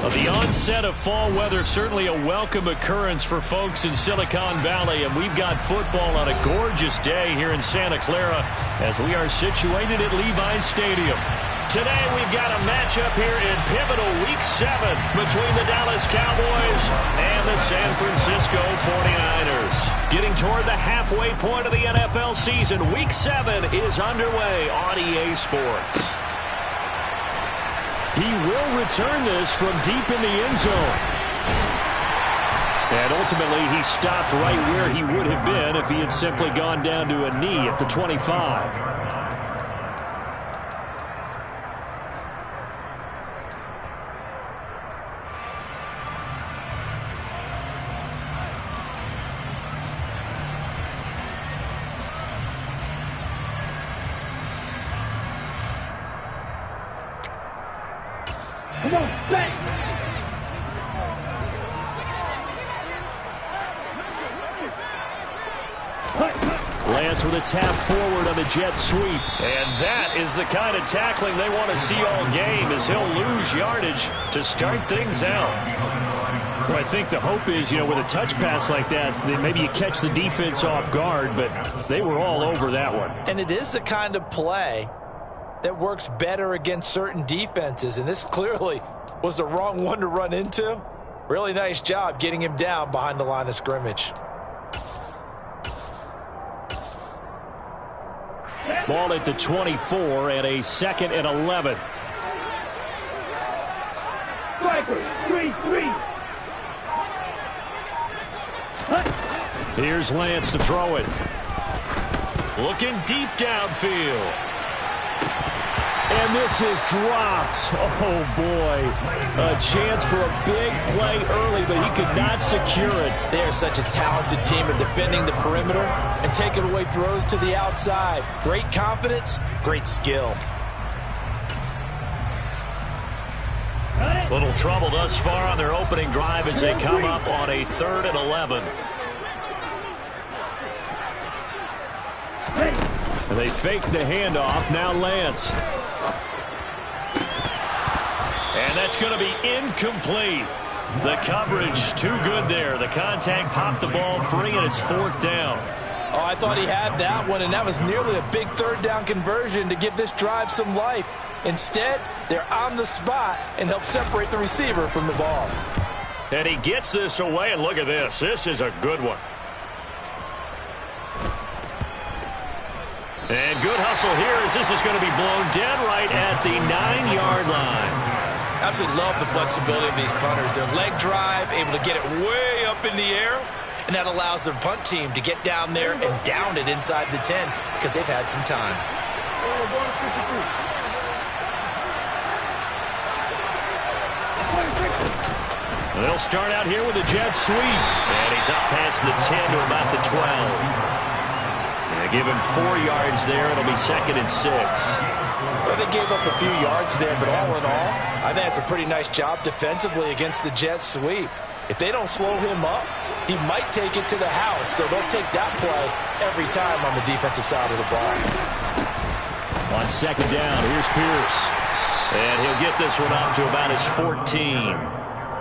The onset of fall weather, certainly a welcome occurrence for folks in Silicon Valley, and we've got football on a gorgeous day here in Santa Clara as we are situated at Levi's Stadium. Today we've got a matchup here in pivotal Week 7 between the Dallas Cowboys and the San Francisco 49ers. Getting toward the halfway point of the NFL season, Week 7 is underway on EA Sports. He will return this from deep in the end zone. And ultimately, he stopped right where he would have been if he had simply gone down to a knee at the 25. Come on, bang! Lance with a tap forward on the jet sweep. And that is the kind of tackling they want to see all game, as he'll lose yardage to start things out. Well, I think the hope is, with a touch pass like that, that maybe you catch the defense off guard, but they were all over that one. And it is the kind of play that works better against certain defenses, and this clearly was the wrong one to run into. Really nice job getting him down behind the line of scrimmage. Ball at the 24 and a 2nd and 11. Striker, 3-3. Here's Lance to throw it. Looking deep downfield. And this is dropped. Oh, boy. A chance for a big play early, but he could not secure it. They are such a talented team at defending the perimeter and taking away throws to the outside. Great confidence, great skill. Little trouble thus far on their opening drive as they come up on a 3rd and 11. And they fake the handoff. Now Lance. And that's going to be incomplete. The coverage too good there. The contact popped the ball free, and it's 4th down. Oh, I thought he had that one, and that was nearly a big 3rd down conversion to give this drive some life. Instead, they're on the spot and help separate the receiver from the ball. And he gets this away, and look at this. This is a good one. And good hustle here as this is going to be blown dead right at the 9-yard line. Absolutely love the flexibility of these punters. Their leg drive, able to get it way up in the air, and that allows their punt team to get down there and down it inside the 10 because they've had some time. They'll start out here with a jet sweep. And he's up past the 10 to about the 12. They give him 4 yards there. It'll be 2nd and 6. Well, they gave up a few yards there, but all in all, I think that's a pretty nice job defensively against the jet sweep. If they don't slow him up, he might take it to the house, so they'll take that play every time on the defensive side of the ball. On 2nd down, here's Pierce. And he'll get this one up to about his 14.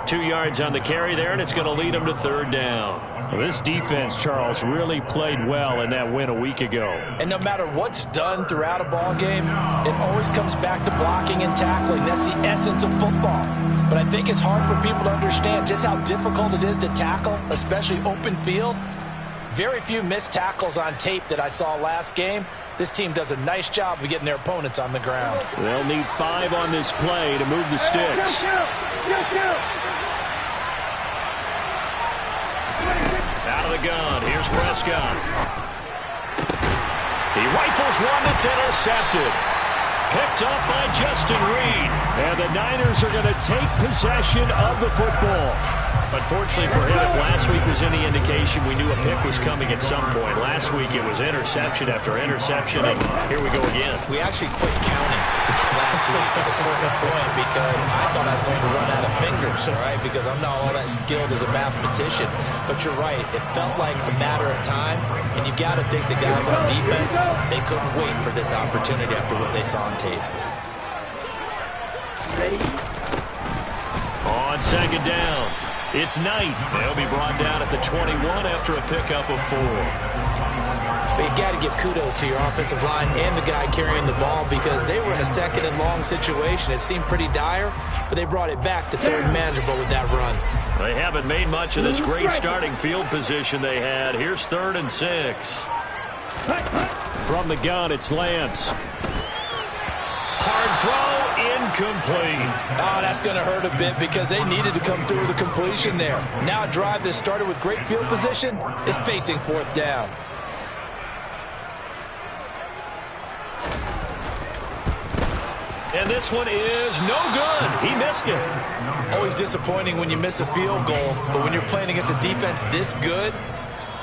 2 yards on the carry there, and it's going to lead him to 3rd down. Well, this defense, Charles, really played well in that win a week ago. And no matter what's done throughout a ball game, it always comes back to blocking and tackling. That's the essence of football. But I think it's hard for people to understand just how difficult it is to tackle, especially open field. Very few missed tackles on tape that I saw last game. This team does a nice job of getting their opponents on the ground. They'll need 5 on this play to move the sticks. Out of the gun, here's Prescott. He rifles one that's intercepted. Picked up by Justin Reed. And the Niners are going to take possession of the football. Unfortunately for him, if last week was any indication, we knew a pick was coming at some point. Last week it was interception after interception, and here we go again. We actually quit counting last week at a certain point because I thought I was going to run out of fingers, all right, because I'm not all that skilled as a mathematician. But you're right, it felt like a matter of time, and you've got to think the guys on defense, they couldn't wait for this opportunity after what they saw on tape. On On second down, it's Knight. They'll be brought down at the 21 after a pickup of 4. But you got to give kudos to your offensive line and the guy carrying the ball because they were in a second and long situation. It seemed pretty dire, but they brought it back to third manageable with that run. They haven't made much of this great starting field position they had. Here's 3rd and 6. From the gun, it's Lance. Hard throw, incomplete. Oh, that's going to hurt a bit because they needed to come through with a completion there. Now a drive that started with great field position is facing 4th down. And this one is no good. He missed it. Always disappointing when you miss a field goal, but when you're playing against a defense this good,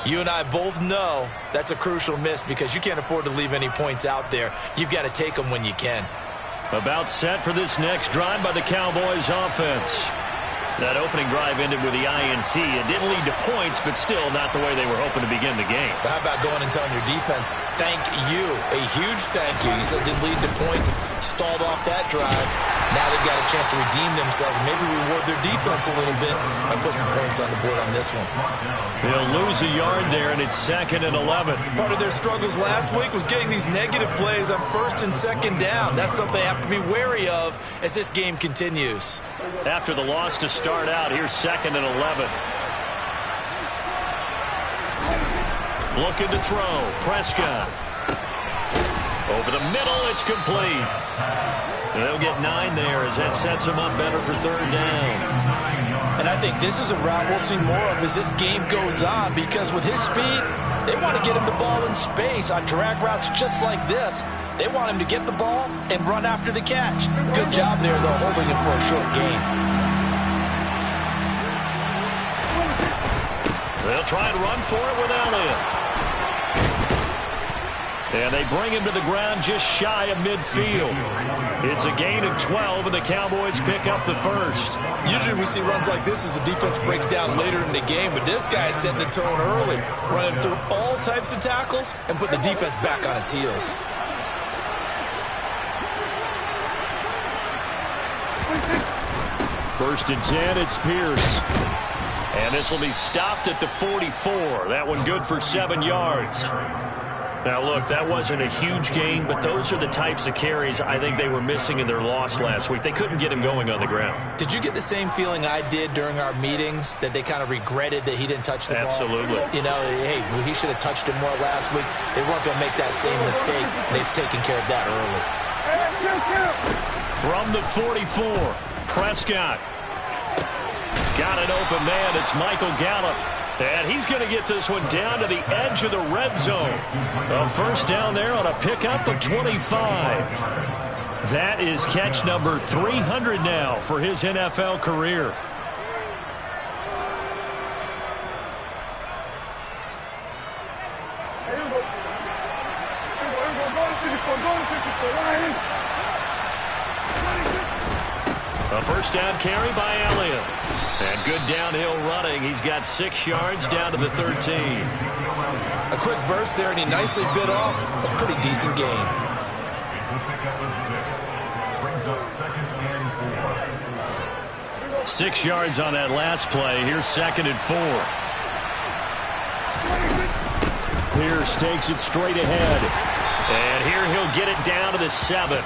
you and I both know that's a crucial miss because you can't afford to leave any points out there. You've got to take them when you can. About set for this next drive by the Cowboys offense. That opening drive ended with the INT. It didn't lead to points, but still not the way they were hoping to begin the game. But how about going and telling your defense, thank you, a huge thank you. You said it didn't lead to points, stalled off that drive. Now they've got a chance to redeem themselves, maybe reward their defense a little bit by putting some points on the board on this one. They'll lose a yard there, and it's 2nd and 11. Part of their struggles last week was getting these negative plays on 1st and 2nd down. That's something they have to be wary of as this game continues. After the loss to start out, here's 2nd and 11. Looking to throw. Prescott. Over the middle, it's complete. They'll get 9 there as that sets them up better for 3rd down. And I think this is a route we'll see more of as this game goes on because with his speed, they want to get him the ball in space on drag routes just like this. They want him to get the ball and run after the catch. Good job there, though, holding him for a short gain. They'll try and run for it without him. And they bring him to the ground just shy of midfield. It's a gain of 12, and the Cowboys pick up the first. Usually we see runs like this as the defense breaks down later in the game, but this guy is setting the tone early, running through all types of tackles and putting the defense back on its heels. First and 10, it's Pierce. And this will be stopped at the 44. That one good for 7 yards. Now, look, that wasn't a huge gain, but those are the types of carries I think they were missing in their loss last week. They couldn't get him going on the ground. Did you get the same feeling I did during our meetings, that they kind of regretted that he didn't touch the ball? Absolutely. You know, hey, he should have touched it more last week. They weren't going to make that same mistake, and they've taken care of that early. From the 44, Prescott. Got an open man. It's Michael Gallup. And he's going to get this one down to the edge of the red zone. A first down there on a pickup of 25. That is catch number 300 now for his NFL career. A first down carry by Elliott. And good downhill running. He's got 6 yards down to the 13. A quick burst there, and he nicely bit off a pretty decent gain. Six yards on that last play. Here's 2nd and 4. Pierce takes it straight ahead. And here he'll get it down to the 7.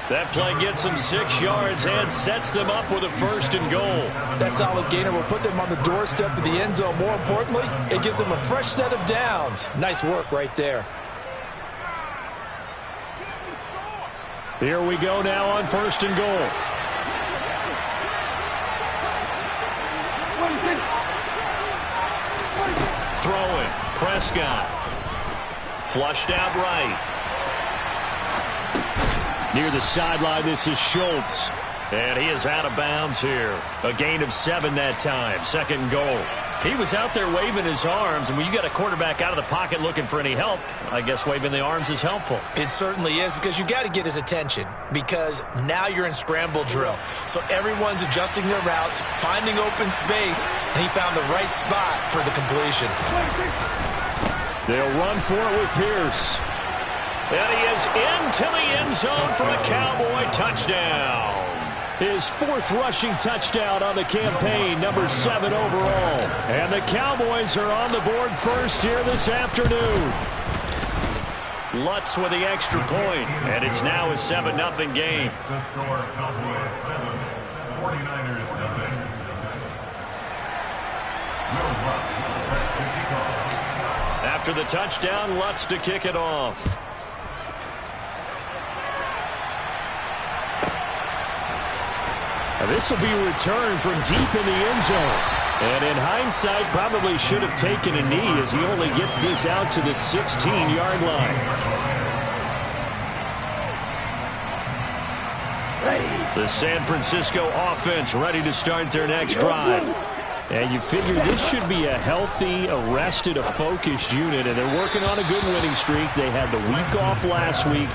That play gets them 6 yards and sets them up with a 1st and goal. That solid gainer will put them on the doorstep of the end zone. More importantly, it gives them a fresh set of downs. Nice work right there. Here we go now on 1st and goal. Throwing. Prescott. Flushed out right. Near the sideline, this is Schultz. And he is out of bounds here. A gain of 7 that time. 2nd and goal. He was out there waving his arms, and when you got a quarterback out of the pocket looking for any help, I guess waving the arms is helpful. It certainly is, because you got to get his attention, because now you're in scramble drill. So everyone's adjusting their routes, finding open space, and he found the right spot for the completion. They'll run for it with Pierce. And he is into the end zone for a Cowboy touchdown. His 4th rushing touchdown on the campaign, number 7 overall. And the Cowboys are on the board first here this afternoon. Lutz with the extra point, and it's now a 7-0 game. After the touchdown, Lutz to kick it off. This will be a return from deep in the end zone. And in hindsight, probably should have taken a knee as he only gets this out to the 16-yard line. The San Francisco offense ready to start their next drive. And you figure this should be a healthy, a rested, a focused unit, and they're working on a good winning streak. They had the week off last week.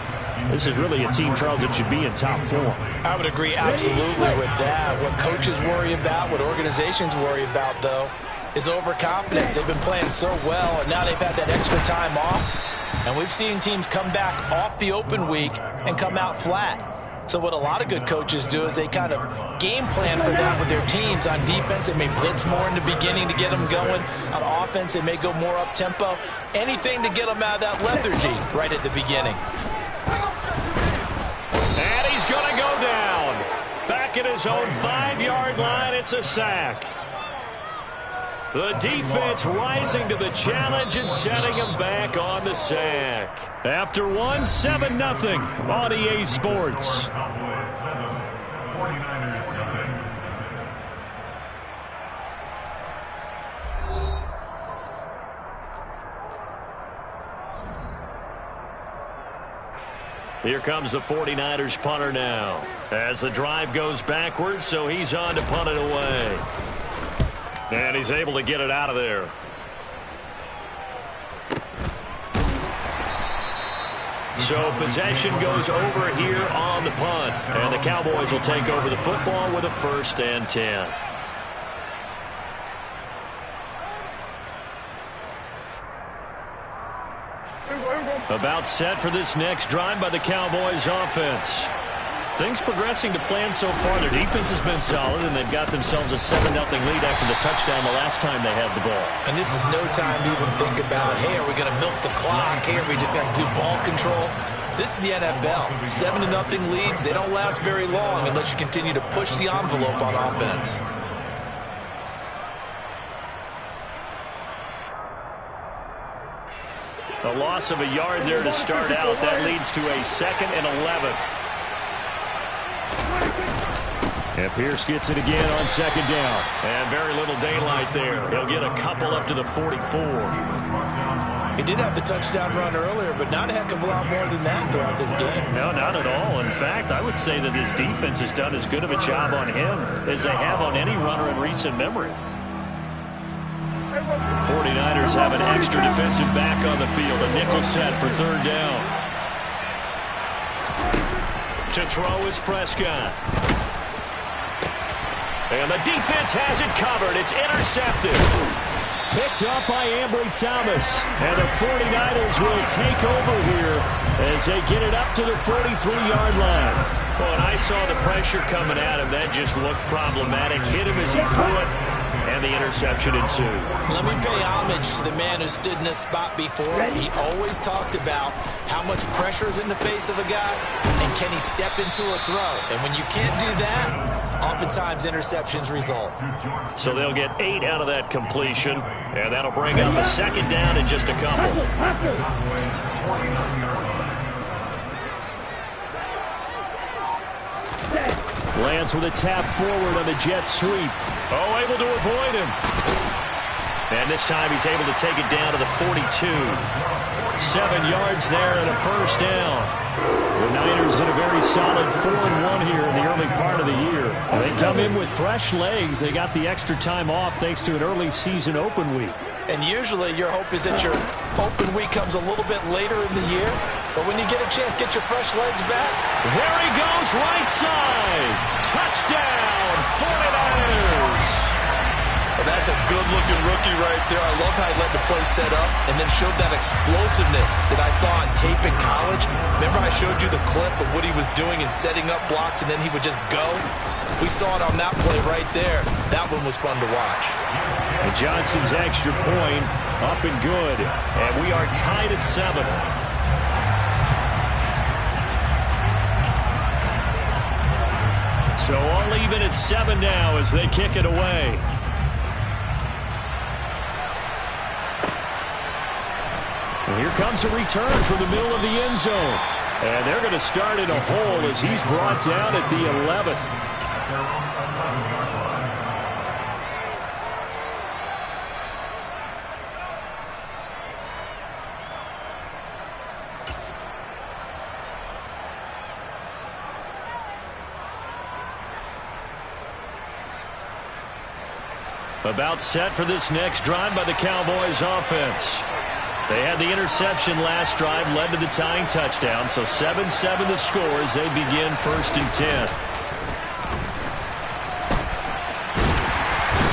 This is really a team, Charles, that should be in top form. I would agree absolutely with that. What coaches worry about, what organizations worry about, though, is overconfidence. They've been playing so well, and now they've had that extra time off. And we've seen teams come back off the open week and come out flat. So what a lot of good coaches do is they kind of game plan for that with their teams. On defense, they may blitz more in the beginning to get them going. On offense, they may go more up-tempo. Anything to get them out of that lethargy right at the beginning. And he's going to go down. Back at his own 5-yard line, it's a sack. The defense rising to the challenge and setting him back on the sack. After one, 7-0 on EA Sports. Here comes the 49ers punter now. As the drive goes backwards, so he's on to punt it away. And he's able to get it out of there. So possession goes over here on the punt. And the Cowboys will take over the football with a 1st and 10. About set for this next drive by the Cowboys offense. Things progressing to plan so far. Their defense has been solid, and they've got themselves a 7-0 lead after the touchdown the last time they had the ball. And this is no time to even think about, hey, are we going to milk the clock? Hey, are we just going to do ball control? This is the NFL. 7-0 leads, they don't last very long unless you continue to push the envelope on offense. A loss of a yard there to start out. That leads to a 2nd and 11. And Pierce gets it again on 2nd down. And very little daylight there. He'll get a couple up to the 44. He did have the touchdown run earlier, but not a heck of a lot more than that throughout this game. No, not at all. In fact, I would say that this defense has done as good of a job on him as they have on any runner in recent memory. 49ers have an extra defensive back on the field. A nickel set for 3rd down. To throw is Prescott. And the defense has it covered. It's intercepted. Picked up by Ambry Thomas. And the 49ers will take over here as they get it up to the 43-yard line. Well, and I saw the pressure coming at him. That just looked problematic. Hit him as he threw it. And the interception ensued. Let me pay homage to the man who stood in this spot before. He always talked about how much pressure is in the face of a guy and can he step into a throw. And when you can't do that, oftentimes interceptions result. So they'll get 8 out of that completion, and that'll bring up a 2nd down in just a couple. Lance with a tap forward on the jet sweep. Oh, able to avoid him. And this time he's able to take it down to the 42. 7 yards there and a 1st down. The Niners in a very solid 4-1 here in the early part of the year. They come in with fresh legs. They got the extra time off thanks to an early season open week. And usually your hope is that your open week comes a little bit later in the year. But when you get a chance, get your fresh legs back. There he goes, right side. Touchdown, 49ers. Well, that's a good-looking rookie right there. I love how he let the play set up and then showed that explosiveness that I saw on tape in college. Remember I showed you the clip of what he was doing and setting up blocks, and then he would just go? We saw it on that play right there. That one was fun to watch. And Johnson's extra point up and good. And we are tied at 7. So all even at 7 now as they kick it away. And here comes a return from the middle of the end zone. And they're going to start in a hole as he's brought down at the 11. About set for this next drive by the Cowboys offense. They had the interception last drive, led to the tying touchdown, so 7-7 the score as they begin 1st and 10.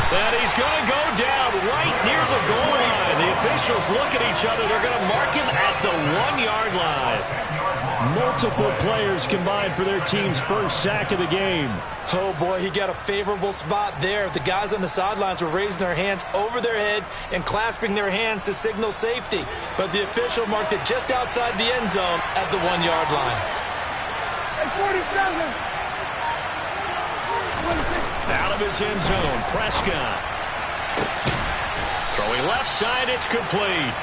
And he's going to go down right near the goal line. The officials look at each other. They're going to mark him at the 1-yard line. Multiple players combined for their team's first sack of the game. Oh, boy, he got a favorable spot there. The guys on the sidelines were raising their hands over their head and clasping their hands to signal safety. But the official marked it just outside the end zone at the 1-yard line. Out of his end zone, Prescott. Throwing left side, it's complete.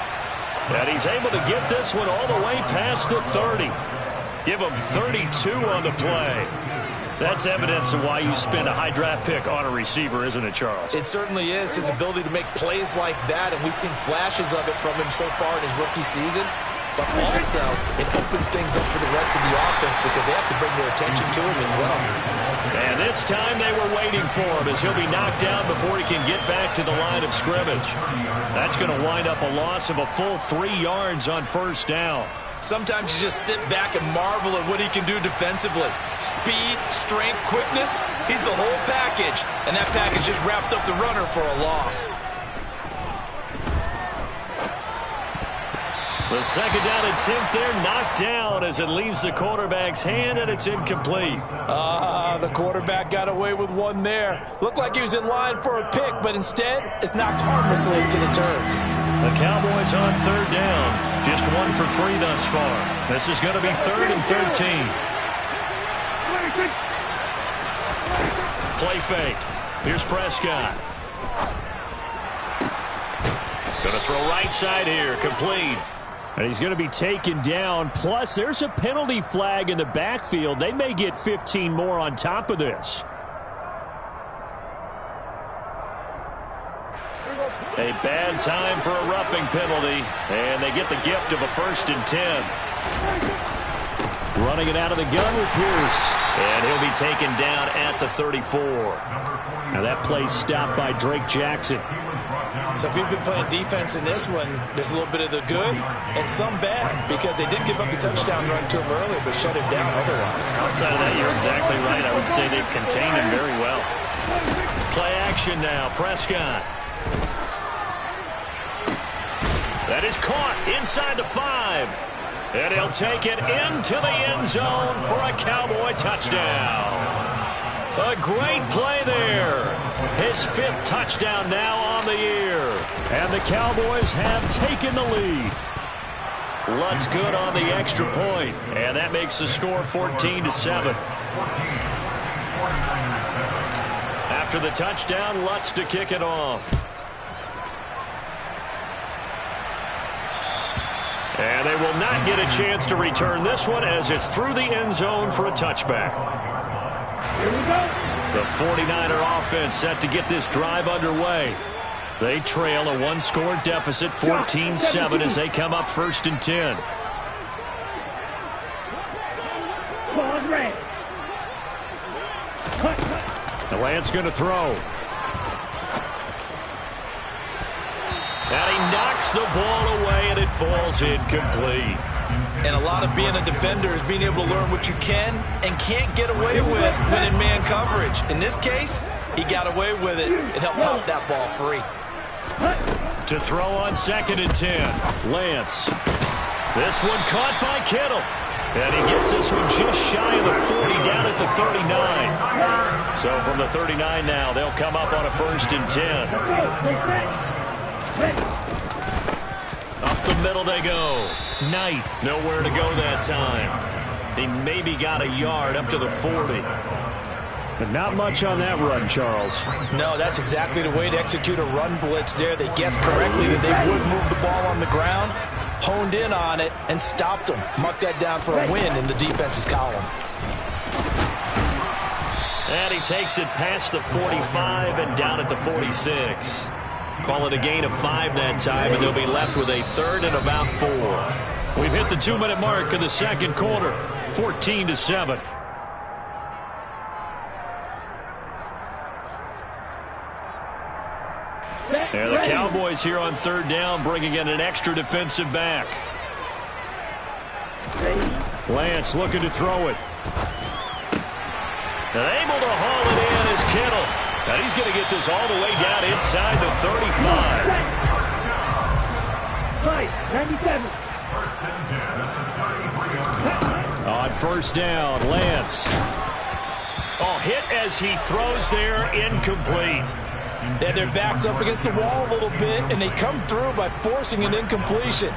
And he's able to get this one all the way past the 30. Give him 32 on the play. That's evidence of why you spend a high draft pick on a receiver, isn't it, Charles? It certainly is. His ability to make plays like that, and we've seen flashes of it from him so far in his rookie season. But also, it opens things up for the rest of the offense because they have to bring their attention to him as well. And this time they were waiting for him as he'll be knocked down before he can get back to the line of scrimmage. That's going to wind up a loss of a full 3 yards on 1st down. Sometimes you just sit back and marvel at what he can do defensively. Speed, strength, quickness, he's the whole package. And that package just wrapped up the runner for a loss. The 2nd down attempt there knocked down as it leaves the quarterback's hand, and it's incomplete. The quarterback got away with one there. Looked like he was in line for a pick, but instead it's knocked harmlessly to the turf. The Cowboys on 3rd down. Just 1 for 3 thus far. This is going to be 3rd and 13. Play fake. Here's Prescott. Going to throw right side here. Complete. And he's going to be taken down. Plus, there's a penalty flag in the backfield. They may get 15 more on top of this. A bad time for a roughing penalty. And they get the gift of a 1st and 10. Running it out of the gun with Pierce. And he'll be taken down at the 34. Now that play's stopped by Drake Jackson. So if you've been playing defense in this one, there's a little bit of the good and some bad because they did give up the touchdown run to him earlier but shut him down otherwise. Outside of that, you're exactly right. I would say they've contained him very well. Play action now. Prescott. That is caught inside the 5. And he'll take it into the end zone for a Cowboy touchdown. A great play there. His 5th touchdown now on the year. And the Cowboys have taken the lead. Lutz good on the extra point. And that makes the score 14-7. After the touchdown, Lutz to kick it off. And they will not get a chance to return this one as it's through the end zone for a touchback. Here we go. The 49er offense set to get this drive underway. They trail a 1-score deficit, 14-7, as they come up 1st and 10. Ball's red. The Lance going to throw. And he knocks the ball away, and it falls incomplete. And a lot of being a defender is being able to learn what you can and can't get away with when in man coverage. In this case, He got away with it and helped pop that ball free. To throw on 2nd and 10. Lance. This one caught by Kittle. And he gets this one just shy of the 40 down at the 39. So from the 39 now, they'll come up on a 1st and 10. Up the middle they go. Knight nowhere to go that time. He maybe got a yard up to the 40. But not much on that run, Charles. No, that's exactly the way to execute a run blitz there. They guessed correctly that they would move the ball on the ground, honed in on it, and stopped them. Marked that down for a win in the defense's column. And he takes it past the 45 and down at the 46. Call it a gain of 5 that time, and they'll be left with a 3rd and about 4. We've hit the 2-minute mark of the 2nd quarter, 14-7. And the Cowboys here on 3rd down, bringing in an extra defensive back. Lance looking to throw it. And able to haul it in is Kittle. And he's going to get this all the way down inside the 35. 97. On 1st down, Lance. Oh, hit as he throws there, incomplete. They had their backs up against the wall a little bit, and they come through by forcing an incompletion.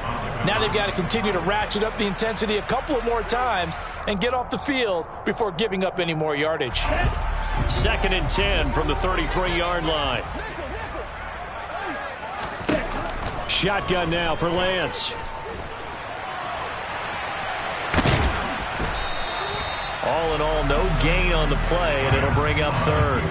Now they've got to continue to ratchet up the intensity a couple of more times and get off the field before giving up any more yardage. 2nd and 10 from the 33-yard line. Shotgun now for Lance. All in all, no gain on the play, and it'll bring up 3rd.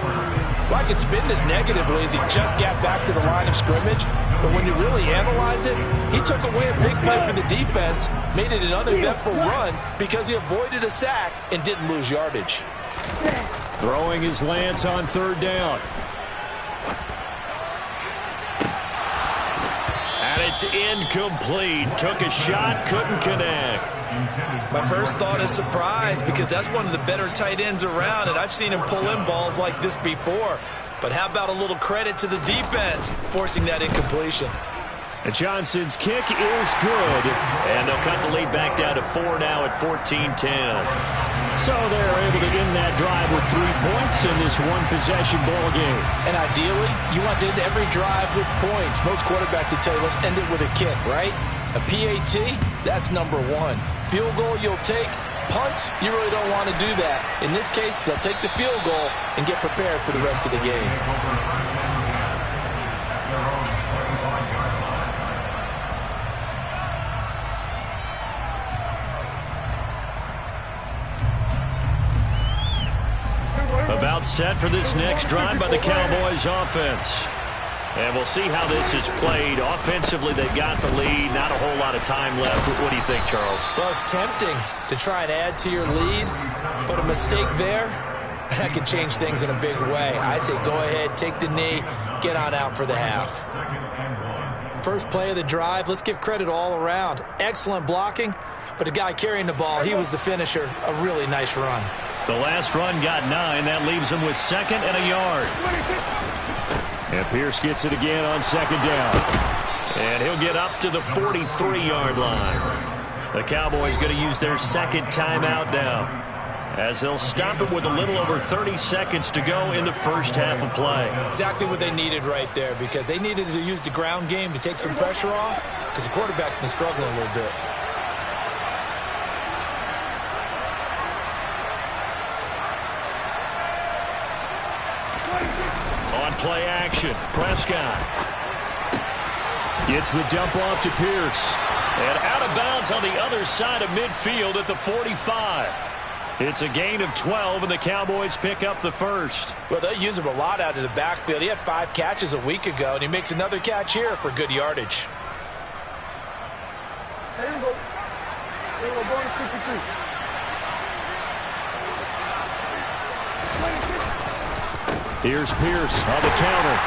Well, I could spin this negatively as he just got back to the line of scrimmage, but when you really analyze it, he took away a big play for the defense, made it an uneventful run because he avoided a sack and didn't lose yardage. Throwing his Lance on 3rd down. And it's incomplete. Took a shot, couldn't connect. My first thought is surprise because that's one of the better tight ends around, and I've seen him pull in balls like this before. But how about a little credit to the defense forcing that incompletion? And Johnson's kick is good, and they'll cut the lead back down to 4 now at 14-10. So they're able to end that drive with 3 points in this one-possession ball game. And ideally, you want to end every drive with points. Most quarterbacks would tell you, let's end it with a kick, right? A PAT, that's number 1. Field goal you'll take. Punts, you really don't want to do that. In this case, they'll take the field goal and get prepared for the rest of the game. About set for this next drive by the Cowboys offense. And we'll see how this is played. Offensively, they've got the lead. Not a whole lot of time left. What do you think, Charles? Well, it's tempting to try and add to your lead, but a mistake there, that can change things in a big way. I say go ahead, take the knee, get on out for the half. First play of the drive, let's give credit all around. Excellent blocking, but the guy carrying the ball, he was the finisher. A really nice run. The last run got 9. That leaves him with 2nd and a yard. And Pierce gets it again on 2nd down. And he'll get up to the 43-yard line. The Cowboys going to use their 2nd timeout now, as they'll stop it with a little over 30 seconds to go in the first half of play. Exactly what they needed right there, because they needed to use the ground game to take some pressure off, because the quarterback's been struggling a little bit. Play action. Prescott gets the dump off to Pierce. And out of bounds on the other side of midfield at the 45. It's a gain of 12, and the Cowboys pick up the first. Well, they use him a lot out of the backfield. He had 5 catches a week ago, and he makes another catch here for good yardage. Here's Pierce on the counter.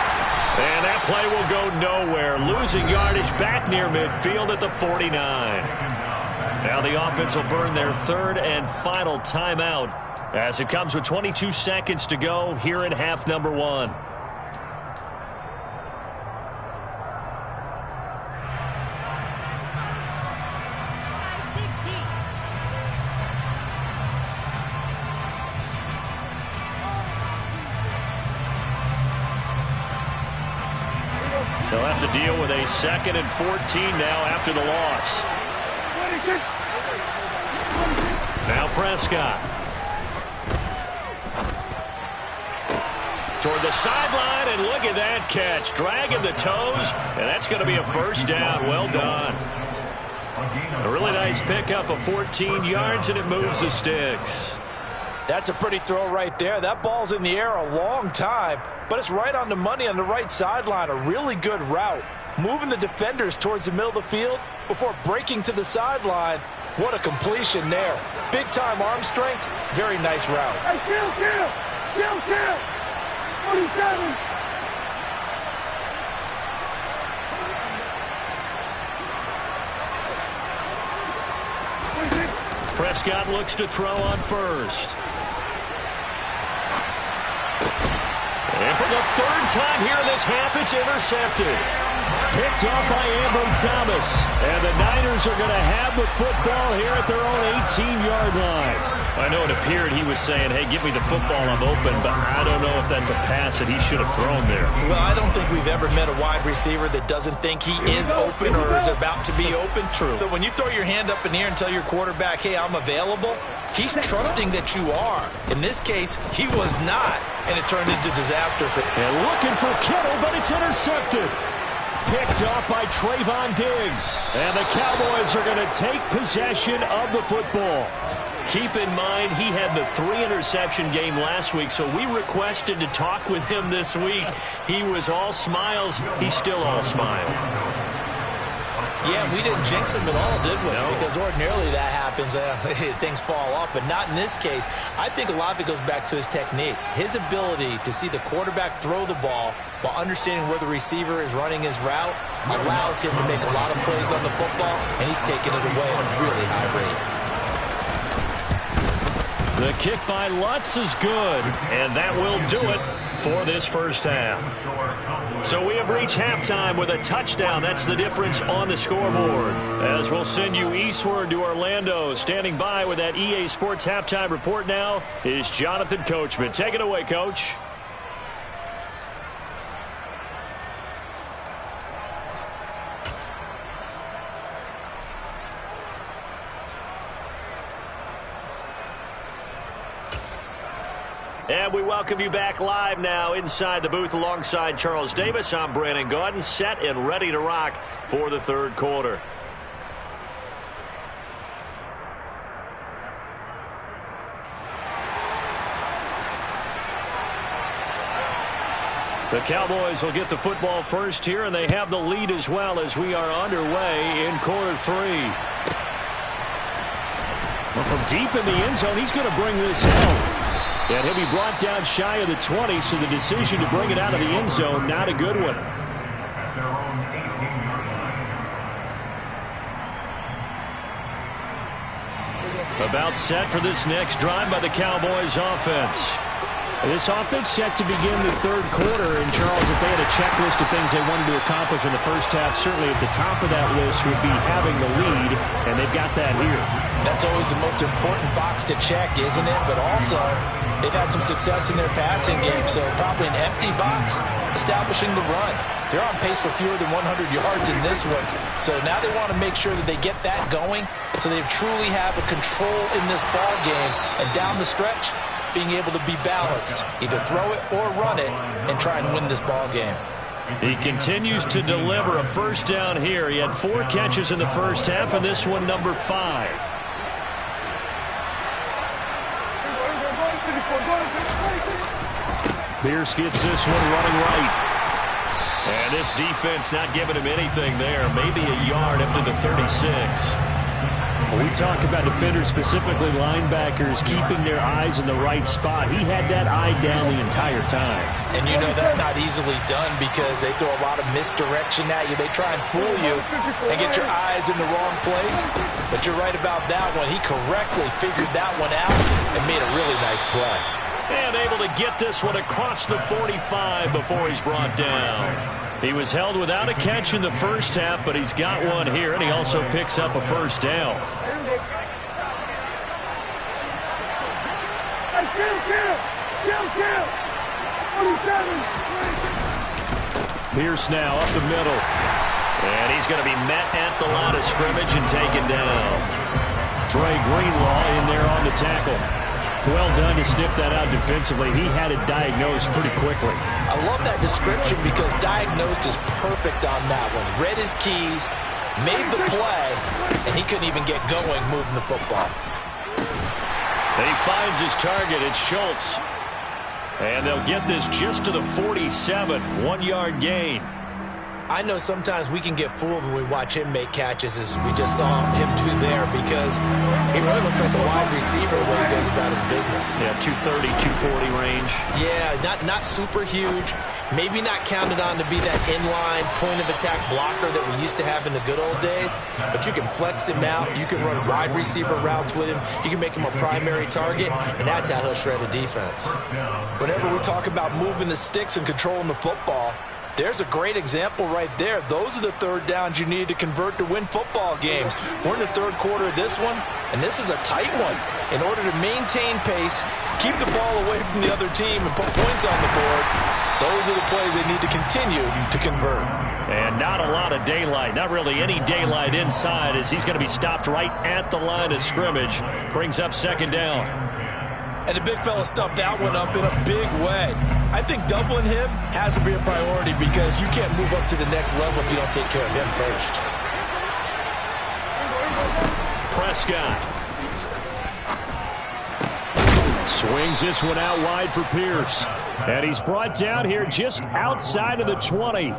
And that play will go nowhere. Losing yardage back near midfield at the 49. Now the offense will burn their 3rd and final timeout as it comes with 22 seconds to go here in half number one. They'll have to deal with a 2nd and 14 now after the loss. Now Prescott. Toward the sideline, and look at that catch. Dragging the toes, and that's going to be a first down. Well done. A really nice pickup of 14 yards, and it moves the sticks. That's a pretty throw right there. That ball's in the air a long time, but it's right on the money on the right sideline. A really good route. Moving the defenders towards the middle of the field before breaking to the sideline. What a completion there. Big-time arm strength. Very nice route. Hey, kill! 47! Prescott looks to throw on first. And for the 3rd time here in this half, it's intercepted. Picked off by Ambry Thomas. And the Niners are going to have the football here at their own 18-yard line. I know it appeared he was saying, hey, give me the football, I'm open, but I don't know if that's a pass that he should have thrown there. Well, I don't think we've ever met a wide receiver that doesn't think he is open or is about to be open. True. So when you throw your hand up in the air and tell your quarterback, hey, I'm available, he's trusting that you are. In this case, he was not, and it turned into disaster for him. And looking for Kittle, but it's intercepted. Picked off by Trayvon Diggs. And the Cowboys are going to take possession of the football. Keep in mind, he had the 3-interception game last week, so we requested to talk with him this week. He was all smiles. He's still all smile. Yeah, we didn't jinx him at all, did we? No. Because ordinarily that happens, things fall off, but not in this case. I think a lot of it goes back to his technique. His ability to see the quarterback throw the ball while understanding where the receiver is running his route allows him to make a lot of plays on the football, and he's taking it away at a really high rate. The kick by Lutz is good, and that will do it for this first half. So we have reached halftime with a touchdown. That's the difference on the scoreboard. As we'll send you eastward to Orlando. Standing by with that EA Sports halftime report now is Jonathan Coachman. Take it away, Coach. And we welcome you back live now inside the booth alongside Charles Davis. I'm Brandon Gaudin, set and ready to rock for the 3rd quarter. The Cowboys will get the football first here, and they have the lead as well as we are underway in quarter 3. Well, from deep in the end zone, he's going to bring this out. And he'll be brought down shy of the 20, so the decision to bring it out of the end zone, not a good one. About set for this next drive by the Cowboys offense. This offense set to begin the 3rd quarter, and Charles, if they had a checklist of things they wanted to accomplish in the first half, certainly at the top of that list would be having the lead, and they've got that here. That's always the most important box to check, isn't it? But also, they've had some success in their passing game, so probably an empty box, establishing the run. They're on pace for fewer than 100 yards in this one, so now they want to make sure that they get that going so they truly have a control in this ball game, and down the stretch, being able to be balanced, either throw it or run it, and try and win this ball game. He continues to deliver a first down here. He had 4 catches in the first half, and this one number 5. Pierce gets this one running right. And this defense not giving him anything there. Maybe a yard up to the 36. When we talk about defenders, specifically linebackers, keeping their eyes in the right spot, he had that eye down the entire time. And you know that's not easily done because they throw a lot of misdirection at you. They try and fool you and get your eyes in the wrong place. But you're right about that one. He correctly figured that one out and made a really nice play. And able to get this one across the 45 before he's brought down. He was held without a catch in the first half, but he's got one here, and he also picks up a first down. Pierce now up the middle. And he's going to be met at the line of scrimmage and taken down. Trey Greenlaw in there on the tackle. Well done to sniff that out defensively. He had it diagnosed pretty quickly. I love that description because diagnosed is perfect on that one. Read his keys, made the play, and he couldn't even get going moving the football. And he finds his target. It's Schultz. And they'll get this just to the 47. 1-yard gain. I know sometimes we can get fooled when we watch him make catches, as we just saw him do there, because he really looks like a wide receiver the way he goes about his business. Yeah, 230, 240 range. Yeah, not super huge. Maybe not counted on to be that inline point-of-attack blocker that we used to have in the good old days, but you can flex him out. You can run wide receiver routes with him. You can make him a primary target, and that's how he'll shred a defense. Whenever we talk about moving the sticks and controlling the football, there's a great example right there. Those are the third downs you need to convert to win football games. We're in the third quarter of this one, and this is a tight one. In order to maintain pace, keep the ball away from the other team, and put points on the board, those are the plays they need to continue to convert. And not a lot of daylight, not really any daylight inside, as he's going to be stopped right at the line of scrimmage. Brings up second down. And the big fella stuffed that one up in a big way. I think doubling him has to be a priority because you can't move up to the next level if you don't take care of him first. Prescott. Swings this one out wide for Pierce. And he's brought down here just outside of the 20.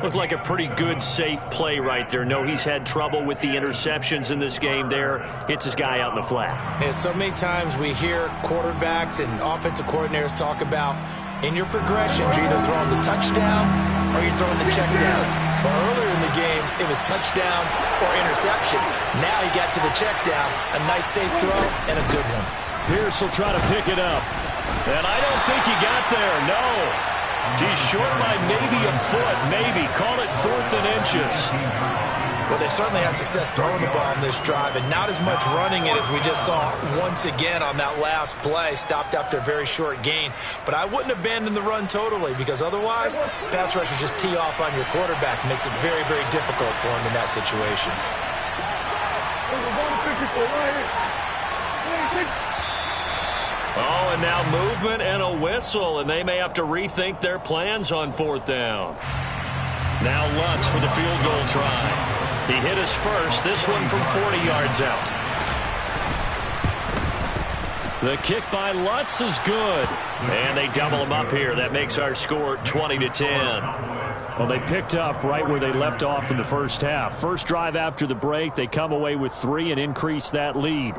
Looked like a pretty good, safe play right there. No, he's had trouble with the interceptions in this game there. Hits his guy out in the flat. And so many times we hear quarterbacks and offensive coordinators talk about in your progressions, you're either throwing the touchdown or you're throwing the check down. But earlier in the game, it was touchdown or interception. Now he got to the check down. A nice, safe throw and a good one. Pierce will try to pick it up. And I don't think he got there, no. He's short by maybe a foot, maybe. Call it 4th and inches. Well, they certainly had success throwing the ball on this drive, and not as much running it as we just saw once again on that last play. Stopped after a very short gain. But I wouldn't abandon the run totally, because otherwise, pass rushers just tee off on your quarterback. Makes it very, very difficult for him in that situation. Oh, and now movement and a whistle, and they may have to rethink their plans on 4th down. Now Lutz for the field goal try. He hit us first, this one from 40 yards out. The kick by Lutz is good. And they double him up here. That makes our score 20-10. Well, they picked up right where they left off in the first half. First drive after the break, they come away with 3 and increase that lead.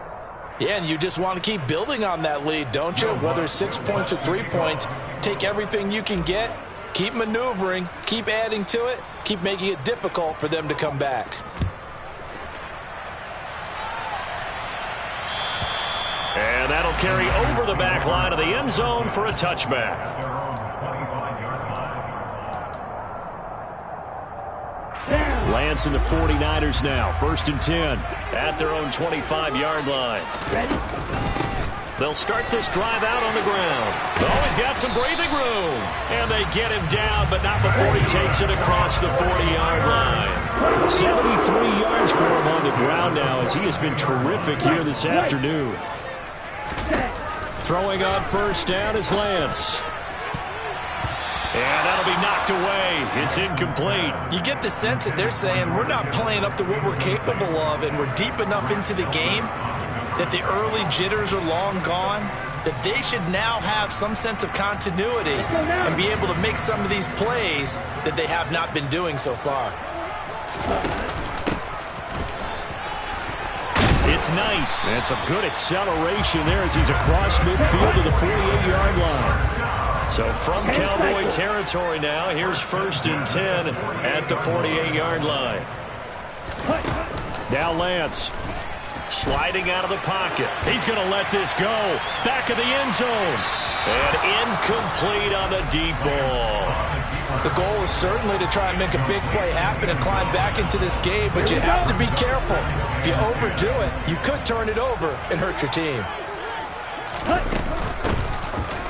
Yeah, and you just want to keep building on that lead, don't you? Whether it's 6 points or 3 points, take everything you can get, keep maneuvering, keep adding to it, keep making it difficult for them to come back. And that'll carry over the back line of the end zone for a touchback. Lance and the 49ers now. 1st and 10 at their own 25-yard line. They'll start this drive out on the ground. Oh, he's got some breathing room. And they get him down, but not before he takes it across the 40-yard line. 73 yards for him on the ground now, as he has been terrific here this afternoon. Throwing on 1st down is Lance. And that'll be knocked away. It's incomplete. You get the sense that they're saying we're not playing up to what we're capable of, and we're deep enough into the game that the early jitters are long gone, that they should now have some sense of continuity and be able to make some of these plays that they have not been doing so far. it's Knight. And some good acceleration there as he's across midfield to the 48-yard line. So from Cowboy territory now, here's 1st and 10 at the 48-yard line. Now Lance. Sliding out of the pocket. He's going to let this go. Back of the end zone. And incomplete on the deep ball. The goal is certainly to try and make a big play happen and climb back into this game, but you have to be careful. If you overdo it, you could turn it over and hurt your team.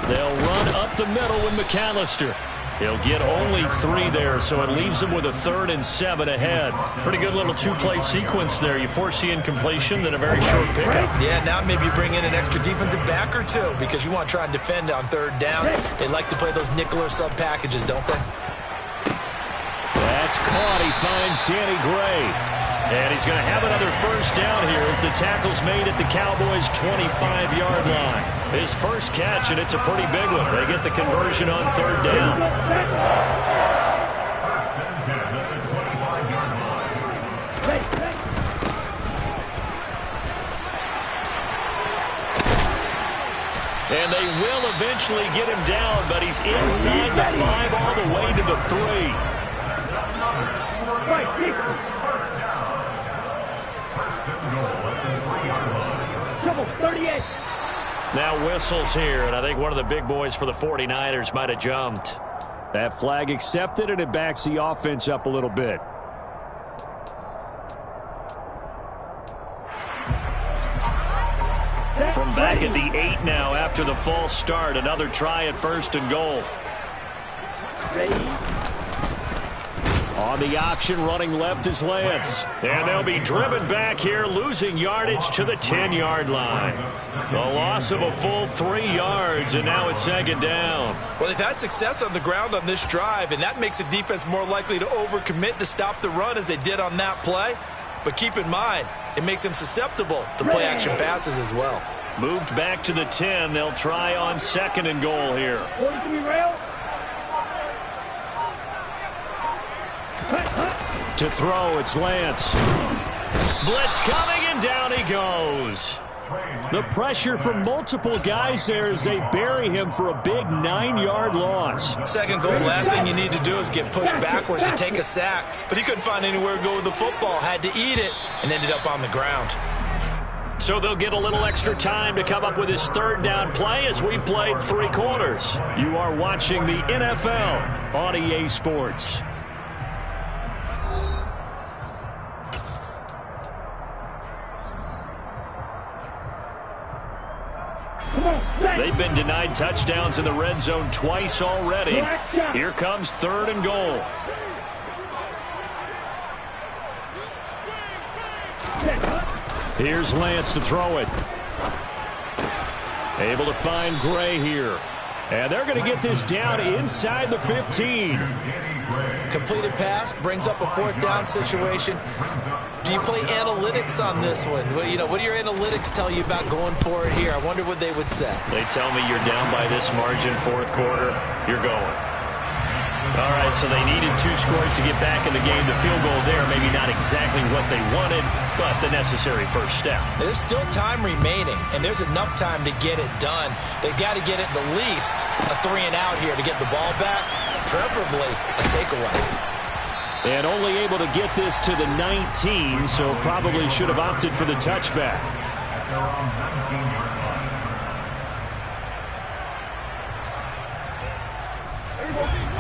They'll run up the middle with McAllister. He'll get only 3 there, so it leaves him with a 3rd and 7 ahead. Pretty good little 2-play sequence there. You force the incompletion, then a very short pickup. Yeah, now maybe you bring in an extra defensive back or 2 because you want to try and defend on 3rd down. They like to play those nickel or sub packages, don't they? That's caught. He finds Danny Gray. And he's going to have another 1st down here as the tackle's made at the Cowboys' 25-yard line. His first catch, and it's a pretty big one. They get the conversion on 3rd down. And they will eventually get him down, but he's inside the 5 all the way to the 3. Now whistles here, and I think one of the big boys for the 49ers might have jumped. That flag accepted, and it backs the offense up a little bit. From back at the 8 now after the false start, another try at 1st and goal. On the option, running left is Lance. And they'll be driven back here, losing yardage to the 10-yard line. The loss of a full 3 yards, and now it's 2nd down. Well, they've had success on the ground on this drive, and that makes the defense more likely to overcommit to stop the run as they did on that play. But keep in mind, it makes them susceptible to play-action passes as well. Moved back to the 10. They'll try on 2nd and goal here. To throw, it's Lance. Blitz coming, and down he goes. The pressure from multiple guys there as they bury him for a big 9-yard loss. 2nd goal, last thing you need to do is get pushed backwards to take a sack. But he couldn't find anywhere to go with the football, had to eat it, and ended up on the ground. So they'll get a little extra time to come up with his 3rd down play as we played 3 quarters. You are watching the NFL on EA Sports. They've been denied touchdowns in the red zone twice already. Here comes 3rd and goal. Here's Lance to throw it. Able to find Gray here. And they're going to get this down inside the 15. Completed pass, brings up a 4th down situation. Do you play analytics on this one? Well, you know, what do your analytics tell you about going for it here? I wonder what they would say. They tell me you're down by this margin, 4th quarter, you're going. All right, so they needed 2 scores to get back in the game. The field goal there, maybe not exactly what they wanted, but the necessary 1st step. There's still time remaining, and there's enough time to get it done. They've got to get at the least a 3 and out here to get the ball back, preferably a takeaway. And only able to get this to the 19, so probably should have opted for the touchback.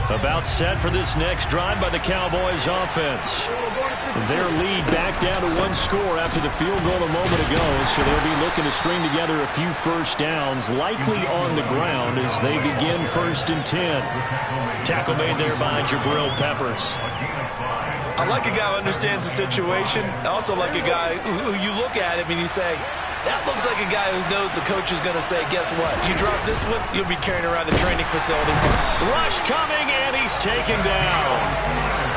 About set for this next drive by the Cowboys offense. Their lead back down to 1 score after the field goal a moment ago, so they'll be looking to string together a few 1st downs, likely on the ground as they begin 1st and 10. Tackle made there by Jabril Peppers. I like a guy who understands the situation. I also like a guy who you look at him and you say, that looks like a guy who knows the coach is going to say, guess what? You drop this one, you'll be carrying around the training facility. Rush coming, and he's taken down.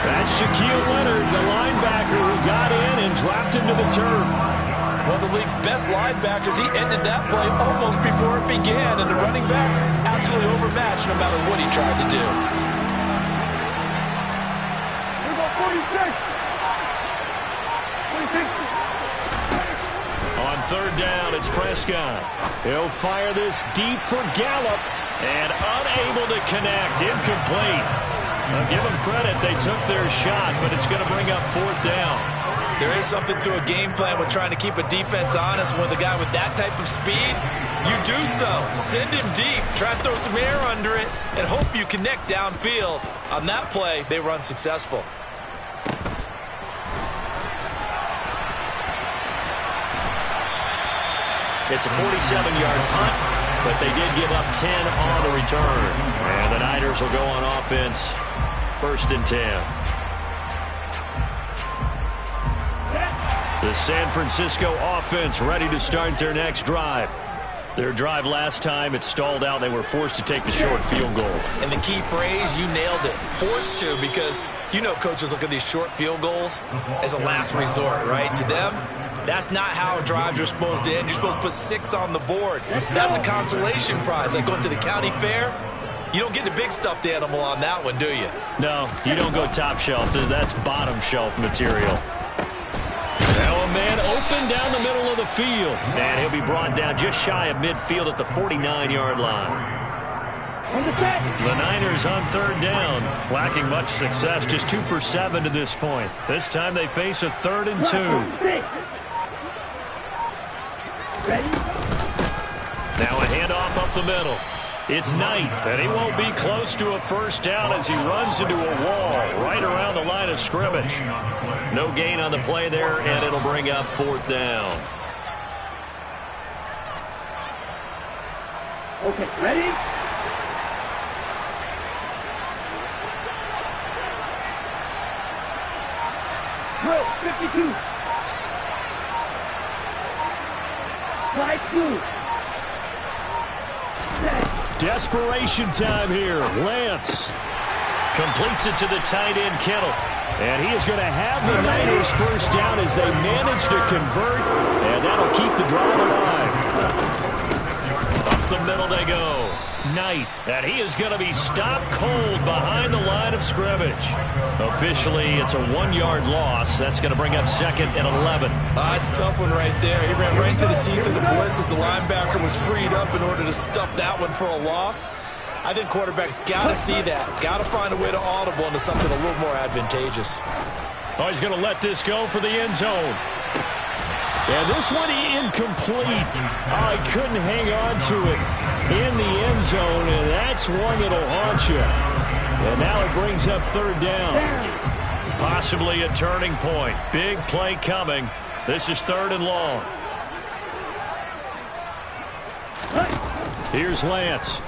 That's Shaquille Leonard, the linebacker who got in and dropped him to the turf. One of the league's best linebackers. He ended that play almost before it began, and the running back absolutely overmatched no matter what he tried to do. third down. It's Prescott. He'll fire this deep for Gallup. And unable to connect. Incomplete. I'll give them credit. They took their shot, but it's going to bring up fourth down. There is something to a game plan with trying to keep a defense honest. With a guy with that type of speed, you do so. Send him deep. Try to throw some air under it and hope you connect downfield. On that play, they were unsuccessful. It's a 47-yard punt, but they did give up 10 on the return. And the Niners will go on offense, 1st and 10. The San Francisco offense ready to start their next drive. Their drive last time, it stalled out. They were forced to take the short field goal. And the key phrase, you nailed it. Forced to, because you know coaches look at these short field goals as a last resort, right? To them, that's not how drives are supposed to end. You're supposed to put 6 on the board. That's a consolation prize. Like going to the county fair, you don't get the big stuffed animal on that one, do you? No, you don't go top shelf. That's bottom shelf material. Now a man open down the middle of the field. And he'll be brought down just shy of midfield at the 49-yard line. The Niners on third down, lacking much success, just 2 for 7 to this point. This time they face a 3rd and 2. Now a handoff up the middle. It's Knight, and he won't be close to a first down as he runs into a wall right around the line of scrimmage. No gain on the play there, and it'll bring up 4th down. Okay, ready? Go, 52. Slide 2. Desperation time here. Lance completes it to the tight end, Kittle. And he is going to have the Niners first down as they manage to convert. And that'll keep the drive alive. Up the middle they go. Knight. And he is going to be stopped cold behind the line of scrimmage. Officially, it's a 1-yard loss. That's going to bring up 2nd and 11. It's a tough one right there. He ran right to the teeth of the blitz as the linebacker was freed up in order to stuff that one for a loss. I think quarterbacks got to see that. Got to find a way to audible into something a little more advantageous. Oh, he's going to let this go for the end zone. And this one incomplete. Oh, he couldn't hang on to it in the end zone, and that's one that'll haunt you. And now it brings up 3rd down. Possibly a turning point. Big play coming. This is 3rd and long. Here's Lance.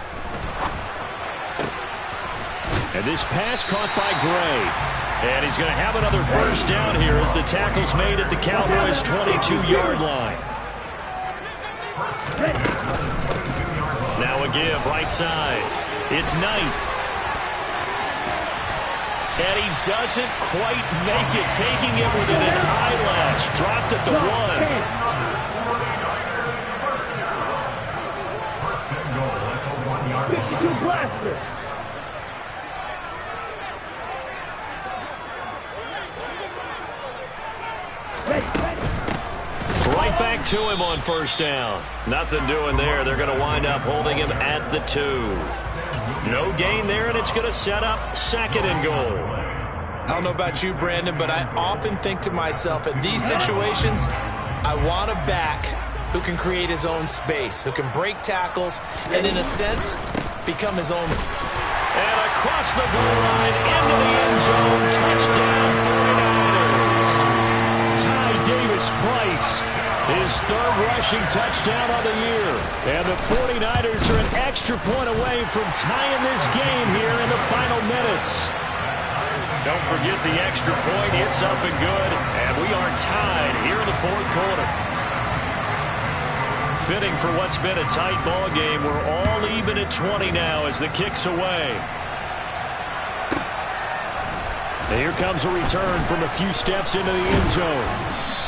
And this pass caught by Gray. And he's going to have another first down here as the tackle's made at the Cowboys' 22-yard line. Now a give, right side. It's Knight. And he doesn't quite make it, taking it within an eyelash. Dropped at the 1. 52 blasters. Right back to him on first down. Nothing doing there. They're going to wind up holding him at the 2. No gain there, and it's going to set up 2nd and goal. I don't know about you, Brandon, but I often think to myself, in these situations, I want a back who can create his own space, who can break tackles, and in a sense, become his own. And across the goal line, into the end zone, touchdown 49ers. Ty Davis-Price, his 3rd rushing touchdown of the year. And the 49ers are an extra point away from tying this game here in the final minutes. Don't forget the extra point. It's up and good. And we are tied here in the 4th quarter. Fitting for what's been a tight ball game. We're all even at 20 now as the kick's away. And here comes a return from a few steps into the end zone.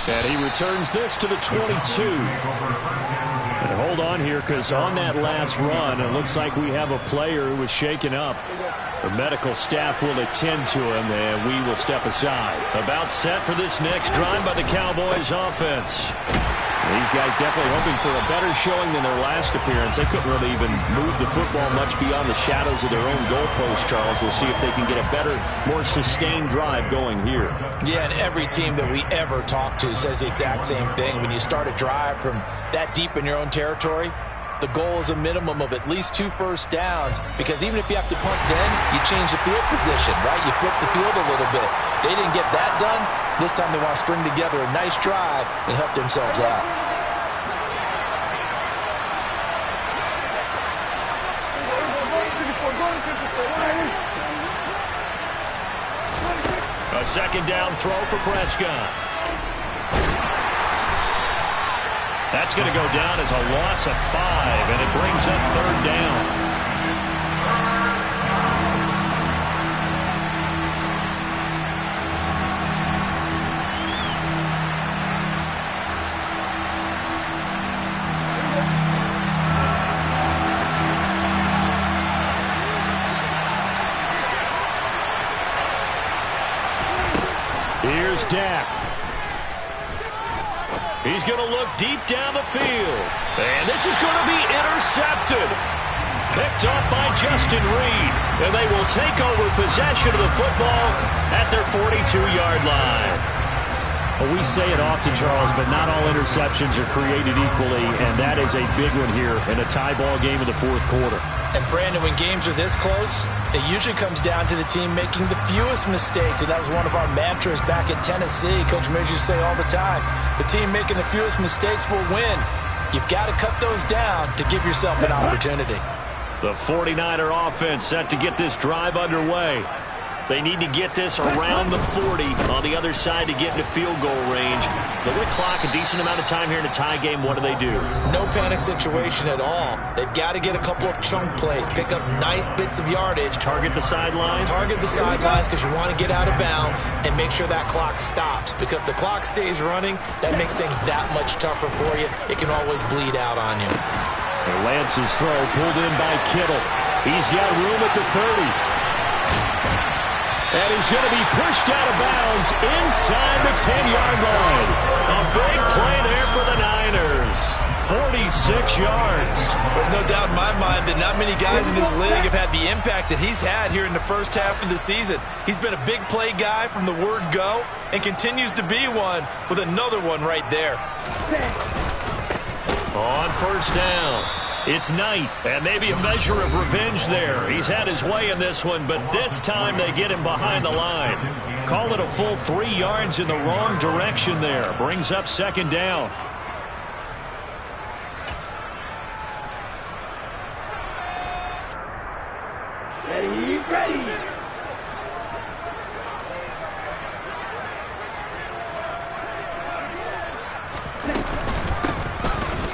And he returns this to the 22. And hold on here, because on that last run, it looks like we have a player who was shaken up. The medical staff will attend to him, and we will step aside. About set for this next drive by the Cowboys offense. These guys definitely hoping for a better showing than their last appearance. They couldn't really even move the football much beyond the shadows of their own goalpost, Charles. We'll see if they can get a better, more sustained drive going here. Yeah, and every team that we ever talk to says the exact same thing. When you start a drive from that deep in your own territory, the goal is a minimum of at least 2 first downs, because even if you have to punt then, you change the field position, right? You flip the field a little bit. They didn't get that done. This time they want to string together a nice drive and help themselves out. A second down throw for Prescott. That's going to go down as a loss of 5, and it brings up third down. Here's Dak. He's going to look deep down the field. And this is going to be intercepted. Picked up by Justin Reed. And they will take over possession of the football at their 42-yard line. Well, we say it often, Charles, but not all interceptions are created equally, and that is a big one here in a tie ball game in the fourth quarter. And, Brandon, when games are this close, it usually comes down to the team making the fewest mistakes, and that was one of our mantras back at Tennessee. Coach Mears used to say all the time, the team making the fewest mistakes will win. You've got to cut those down to give yourself an opportunity. The 49er offense set to get this drive underway. They need to get this around the 40 on the other side to get into field goal range. They're going to clock a decent amount of time here in a tie game. What do? No panic situation at all. They've got to get a couple of chunk plays, pick up nice bits of yardage. Target the sidelines? Target the sidelines because you want to get out of bounds and make sure that clock stops. Because if the clock stays running, that makes things that much tougher for you. It can always bleed out on you. And Lance's throw pulled in by Kittle. He's got room at the 30. And he's going to be pushed out of bounds inside the 10-yard line. A big play there for the Niners. 46 yards. There's no doubt in my mind that not many guys in this league have had the impact that he's had here in the first half of the season. He's been a big play guy from the word go and continues to be one with another one right there. On first down, it's Knight, and maybe a measure of revenge there. He's had his way in this one, but this time they get him behind the line. Call it a full 3 yards in the wrong direction there. Brings up second down. Ready.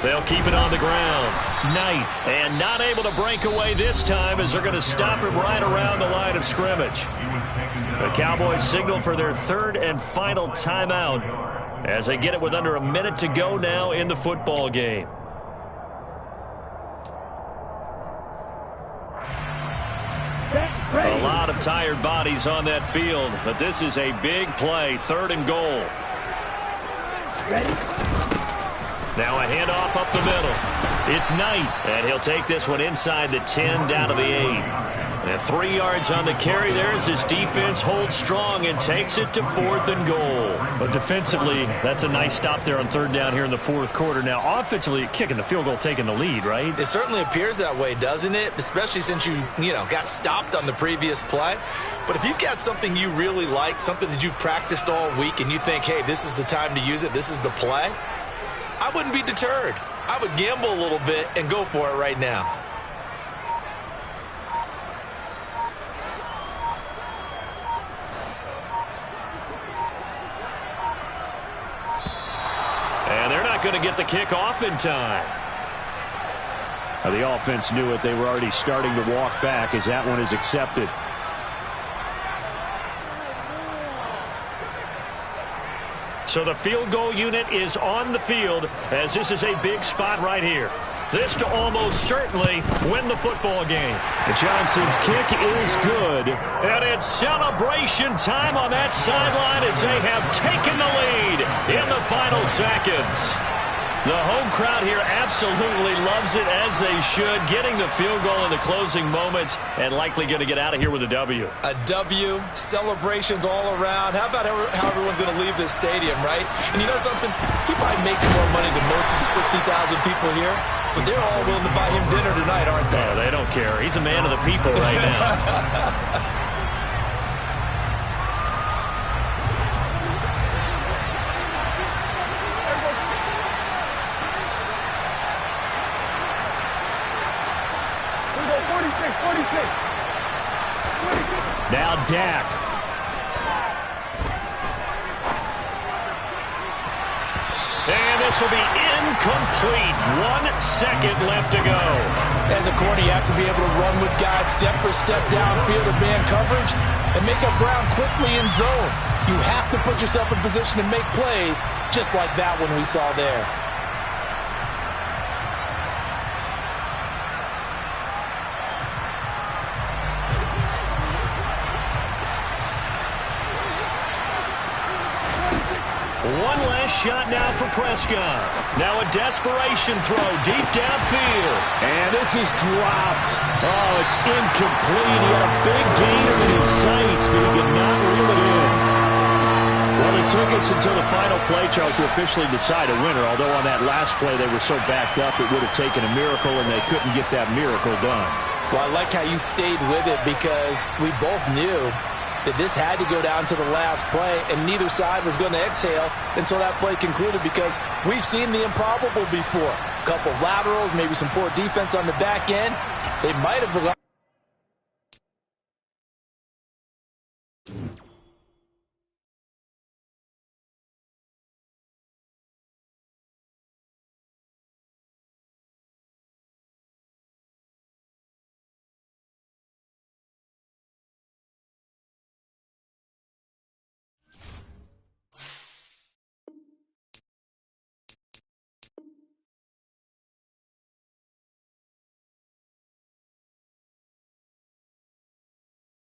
They'll keep it on the ground. Knight, and not able to break away this time as they're going to stop him right around the line of scrimmage. The Cowboys signal for their third and final timeout as they get it with under a minute to go now in the football game. A lot of tired bodies on that field, but this is a big play, third and goal. Ready. Now a handoff up the middle. It's Knight, and he'll take this one inside the 10 down to the 8. And 3 yards on the carry there as his defense holds strong and takes it to 4th and goal. But defensively, that's a nice stop there on third down here in the fourth quarter. Now offensively, kicking the field goal, taking the lead, right? It certainly appears that way, doesn't it? Especially since you got stopped on the previous play. But if you've got something you really like, something that you've practiced all week, and you think, hey, this is the time to use it, this is the play, I wouldn't be deterred. I would gamble a little bit and go for it right now. And they're not going to get the kick off in time. Now, the offense knew it. They were already starting to walk back as that one is accepted. So the field goal unit is on the field as this is a big spot right here. This to almost certainly win the football game. Johnson's kick is good. And it's celebration time on that sideline as they have taken the lead in the final seconds. The home crowd here absolutely loves it, as they should, getting the field goal in the closing moments and likely going to get out of here with a W. A W, celebrations all around. How about how everyone's going to leave this stadium, right? And you know something? He probably makes more money than most of the 60,000 people here, but they're all willing to buy him dinner tonight, aren't they? Oh, they don't care. He's a man of the people right now. Now Dak. And this will be incomplete. 1 second left to go. As a corner, you have to be able to run with guys step for step downfield in man coverage and make up ground quickly in zone. You have to put yourself in position to make plays, just like that one we saw there. One last shot now for Prescott. Now a desperation throw deep downfield. And this is dropped. Oh, it's incomplete. He had a big gainer in his sights, but he could not reel it in. Well, it took us until the final play, Charles, to officially decide a winner. Although on that last play they were so backed up, it would have taken a miracle, and they couldn't get that miracle done. Well, I like how you stayed with it, because we both knew that this had to go down to the last play, and neither side was going to exhale until that play concluded, because we've seen the improbable before. A couple laterals, maybe some poor defense on the back end. They might have